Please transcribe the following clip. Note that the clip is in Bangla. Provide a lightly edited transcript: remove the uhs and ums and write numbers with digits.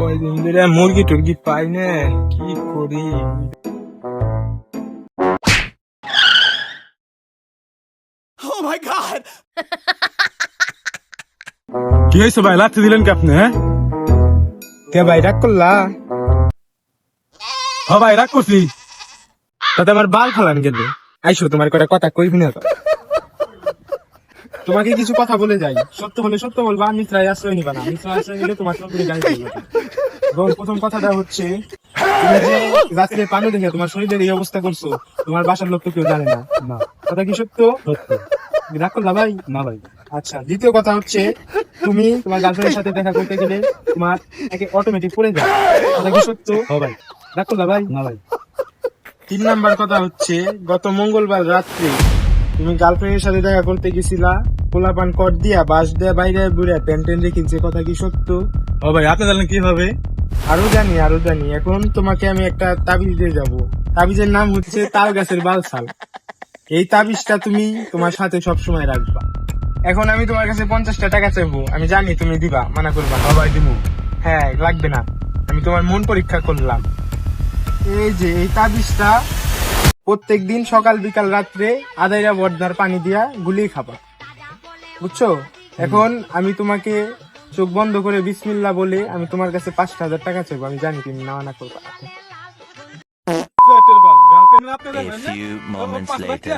কয়দিন ধরে মুরগি টুরগি পাই না, কি করি? কি হয়েছে ভাই, লাথি দিলেন কি আপনি? কে ভাই, রাগ করলা? হ ভাই, রাগ করছি। তাতে আমার বাল ফালান গেলে আইসো, তোমার কটা কথা কইবি না তো? তোমাকে কিছু কথা বলে যাই, সত্য হলে সত্য বলবা, মিথ্যায় আশ্রয় নিবা না। মিথ্যা আশ্রয় নিলে তোমার সত্যি গাড়ি চলবে। এবং প্রথম কথাটা হচ্ছে, তুমি যে রাত্রে পানি দেখে তোমার শরীরের এই অবস্থা করছো, তোমার বাসার লোক তো কেউ জানে না। কথা কি সত্য? রাগ করলা ভাই? না ভাই। আচ্ছা, দ্বিতীয় কথা হচ্ছে, তুমি তোমার গার্লফ্রেন্ডের সাথে দেখা করতে গেলে তোমার একে অটোমেটিক পড়ে যায়। কথা কি সত্য? ভাই। রাগ করলা ভাই? না ভাই। 3 নাম্বার কথা হচ্ছে, গত মঙ্গলবার রাত্রে তুমি গার্লফ্রেন্ডের সাথে দেখা করতে গেছিলা, পোলাপান কট দিয়া বাস দেয়া বাইরে বুড়ে প্যান্টেন রেখেছে। কথা কি সত্য? ও ভাই, আপনি জানেন কিভাবে? আরো জানি। এখন তোমাকে আমি একটা তাবিজ দিয়ে যাবো। তাবিজের নাম হচ্ছে তাল গাছের বালছাল। এই তাবিজটা তুমি তোমার সাথে সবসময় রাখবা। এখন আমি তোমার কাছে 50টা টাকা চাইবো, আমি জানি তুমি দিবা, মানা করবা না। ভাই দিমু। হ্যাঁ, লাগবে না, আমি তোমার মন পরীক্ষা করলাম। এই যে এই তাবিজটা প্রত্যেকদিন সকাল বিকাল রাত্রে আদাইরা বর্দার পানি দিয়া গুলিয়ে খাবা, বুঝছো? এখন আমি তোমাকে চোখ বন্ধ করে বিসমিল্লাহ বলে আমি তোমার কাছে 5,000 টাকা চাইবো, আমি জানি তুমি না করবা। A few moments later.